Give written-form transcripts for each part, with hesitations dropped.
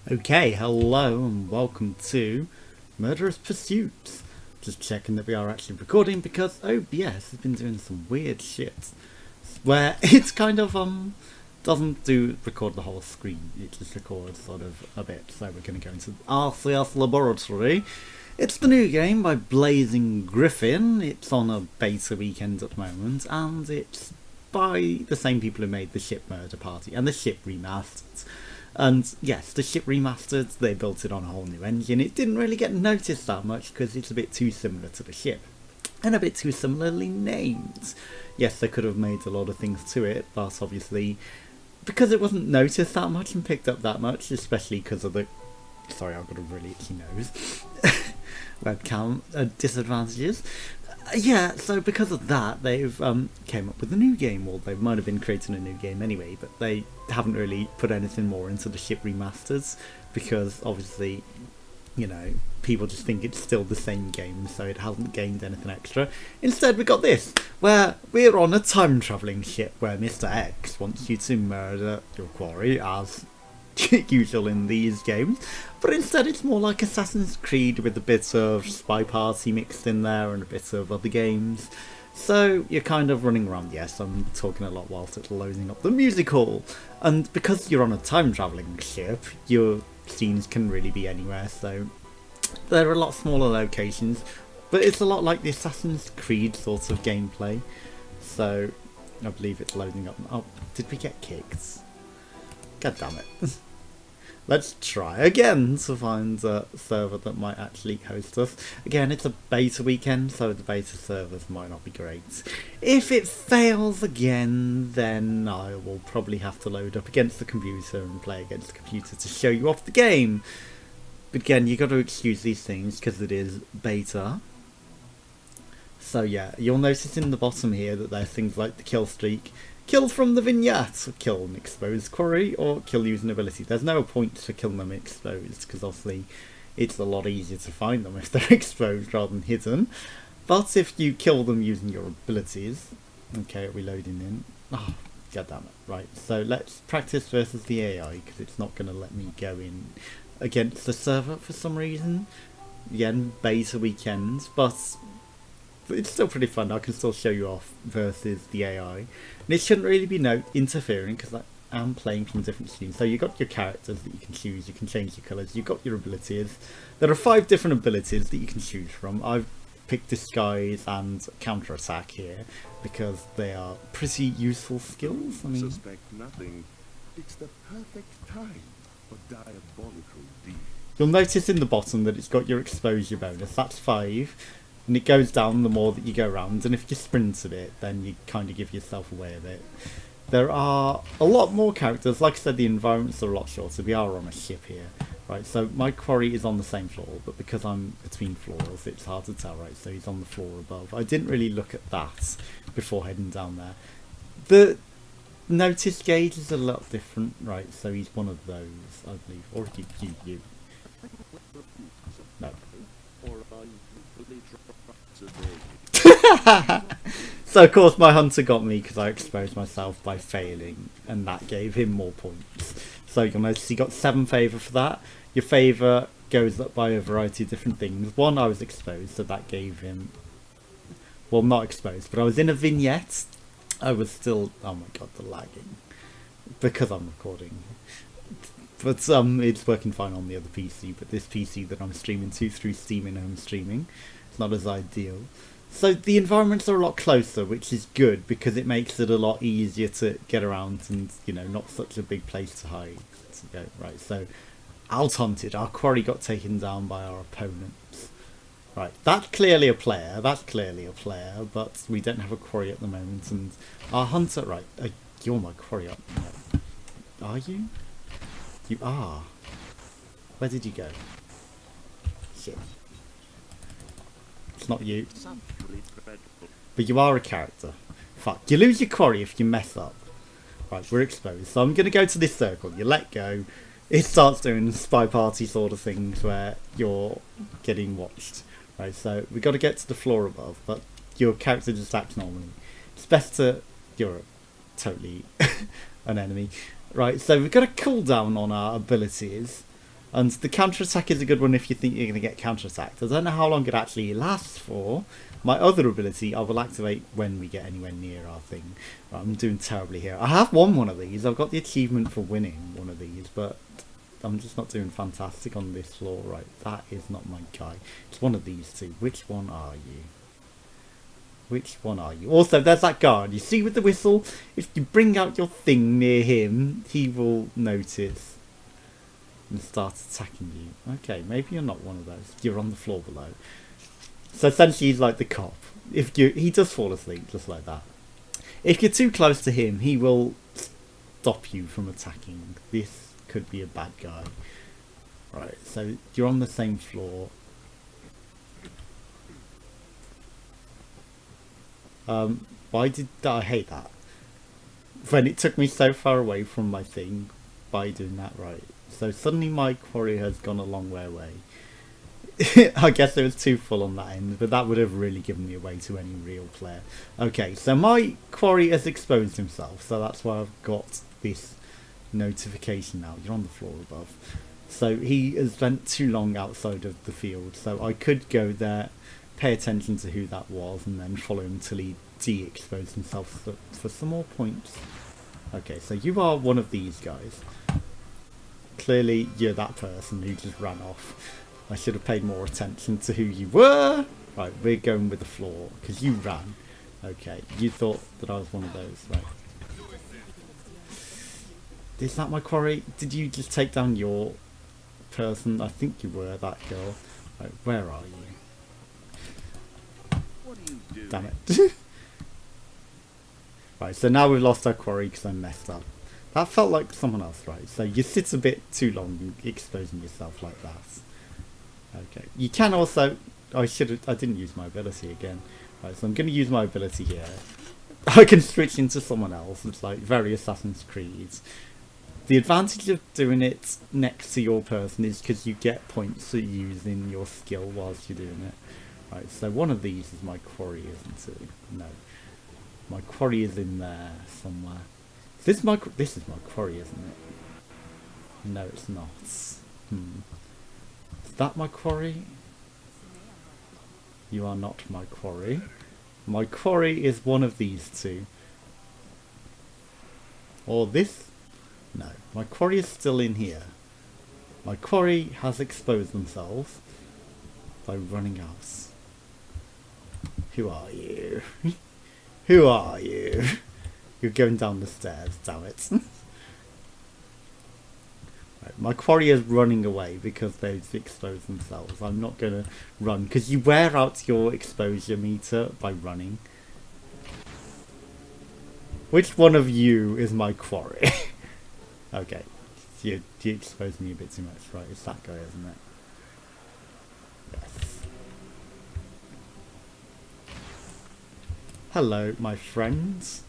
Okay, hello and welcome to Murderous Pursuits. Just checking that we are actually recording because OBS has been doing some weird shit where it's kind of doesn't record the whole screen, it just records sort of a bit. So we're going to go into RCS Laboratory. It's the new game by Blazing Griffin. It's on a beta weekend at the moment, and it's by the same people who made the Ship Murder Party and the Ship Remastered. And yes, the Ship Remastered, they built it on a whole new engine. It didn't really get noticed that much because it's a bit too similar to the ship. And a bit too similarly named. Yes, they could have made a lot of things to it, but obviously, because it wasn't noticed that much and picked up that much, especially because of the... Sorry, I've got a really itchy nose. Webcam disadvantages. Yeah, so because of that, they've came up with a new game. Well, they might have been creating a new game anyway, but they haven't really put anything more into the Ship Remasters because obviously, you know, people just think it's still the same game, so it hasn't gained anything extra. Instead, we got this, where we're on a time-travelling ship where Mr. X wants you to murder your quarry, as usual in these games, but instead it's more like Assassin's Creed with a bit of Spy Party mixed in there and a bit of other games. So you're kind of running around. Yes, I'm talking a lot whilst it's loading up the music hall, and because you're on a time travelling ship, your scenes can really be anywhere, so there are a lot smaller locations, but it's a lot like the Assassin's Creed sort of gameplay. So I believe it's loading up. Oh, did we get kicked? God damn it. Let's try again to find a server that might actually host us. Again, it's a beta weekend, so the beta servers might not be great. If it fails again, then I will probably have to load up against the computer and play against the computer to show you off the game. But again, you got to excuse these things because it is beta. So yeah, you'll notice in the bottom here that there's things like the kill streak, kill from the vignette, kill an exposed quarry, or kill using ability. There's no point to kill them exposed, because obviously it's a lot easier to find them if they're exposed rather than hidden. But if you kill them using your abilities... Okay, are we loading in? Oh, god damn it. Right, so let's practice versus the AI, because it's not going to let me go in against the server for some reason. Again, beta weekend, but it's still pretty fun. I can still show you off versus the AI, and it shouldn't really be interfering because I am playing from different scenes. So you've got your characters that you can choose, you can change your colours, you've got your abilities. There are 5 different abilities that you can choose from. I've picked disguise and counter attack here because they are pretty useful skills. I mean, Suspect nothing. It's the perfect time for diabolical deed. You'll notice in the bottom that it's got your exposure bonus. That's 5. And it goes down the more that you go around, and if you sprint a bit, then you kind of give yourself away a bit. There are a lot more characters. Like I said, the environments are a lot shorter. We are on a ship here, right? So my quarry is on the same floor, but because I'm between floors, it's hard to tell, right? So he's on the floor above. I didn't really look at that before heading down there. The notice gauge is a lot different, right? So he's one of those, I believe. Or you. No. So of course my hunter got me because I exposed myself by failing, and that gave him more points. So you'll notice he got 7 favour for that. Your favour goes up by a variety of different things. 1, I was exposed, so that gave him... Well, not exposed, but I was in a vignette. I was still... Oh my god, the lagging. Because I'm recording. But it's working fine on the other PC, but this PC that I'm streaming to through Steam and home streaming, it's not as ideal. So the environments are a lot closer, which is good because it makes it a lot easier to get around and, you know, not such a big place to hide. So, right, so out hunted. Our quarry got taken down by our opponents. Right, that's clearly a player, but we don't have a quarry at the moment, and our hunter... Right, you're my quarry up. No. Are you? You are. Where did you go? Shit. It's not you. But you are a character. Fuck. You lose your quarry if you mess up. Right, we're exposed. So I'm going to go to this circle. You let go. It starts doing Spy Party sort of things where you're getting watched. Right, so we've got to get to the floor above, but your character just acts normally. It's best to... You're totally an enemy. Right, so we've got a cooldown on our abilities. And the counter-attack is a good one if you think you're going to get counter-attacked. I don't know how long it actually lasts for. My other ability I will activate when we get anywhere near our thing. Right, I'm doing terribly here. I have won one of these. I've got the achievement for winning one of these, but I'm just not doing fantastic on this floor. Right, that is not my guy. It's one of these two. Which one are you? Which one are you? Also, there's that guard. You see with the whistle? If you bring out your thing near him, he will notice and start attacking you. Okay, maybe you're not one of those. You're on the floor below. So essentially he's like the cop. He does fall asleep just like that. If you're too close to him, he will stop you from attacking. This could be a bad guy. Right, so you're on the same floor. Why did I hate that? When it took me so far away from my thing by doing that. Right. So suddenly my quarry has gone a long way away. I guess it was too full on that end, but that would have really given me away to any real player. Okay, so my quarry has exposed himself, so that's why I've got this notification now. You're on the floor above. So he has spent too long outside of the field, so I could go there, pay attention to who that was, and then follow him till he de-exposed himself for some more points. Okay, so you are one of these guys. Clearly you're that person who just ran off. I should have paid more attention to who you were. Right, we're going with the floor, because you ran. Okay, you thought that I was one of those, right. Is that my quarry? Did you just take down your person? I think you were that girl. Right, where are you? What are you doing? Damn it. Right, so now we've lost our quarry because I messed up. That felt like someone else, right? So you sit a bit too long exposing yourself like that. Okay. You can also... I didn't use my ability again. Right, so I'm going to use my ability here. I can switch into someone else. It's like very Assassin's Creed. The advantage of doing it next to your person is because you get points to use in your skill whilst you're doing it. Right, so one of these is my quarry, isn't it? No. My quarry is in there somewhere. This is my quarry, isn't it? No, it's not. Is that my quarry? You are not my quarry. My quarry is one of these two. Or this? No. My quarry is still in here. My quarry has exposed themselves by running out. Who are you? Who are you? You're going down the stairs, damn it. Right, my quarry is running away because they've exposed themselves. I'm not going to run because you wear out your exposure meter by running. Which one of you is my quarry? Okay, you exposed me a bit too much. Right, it's that guy, isn't it? Yes. Hello, my friends.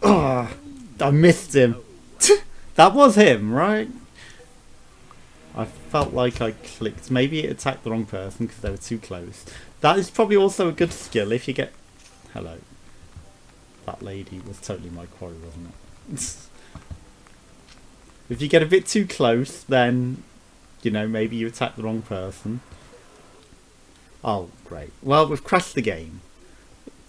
Oh, I missed him. That was him, right? I felt like I clicked. Maybe it attacked the wrong person because they were too close. That is probably also a good skill if you get... Hello. That lady was totally my quarry, wasn't it? If you get a bit too close, then, you know, maybe you attack the wrong person. Oh, great. Well, we've crashed the game.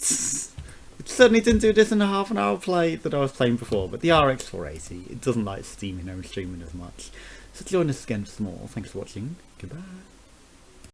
It certainly didn't do this in a half an hour play that I was playing before, but the RX 480, it doesn't like steaming or streaming as much. So join us again for some more. Thanks for watching. Goodbye.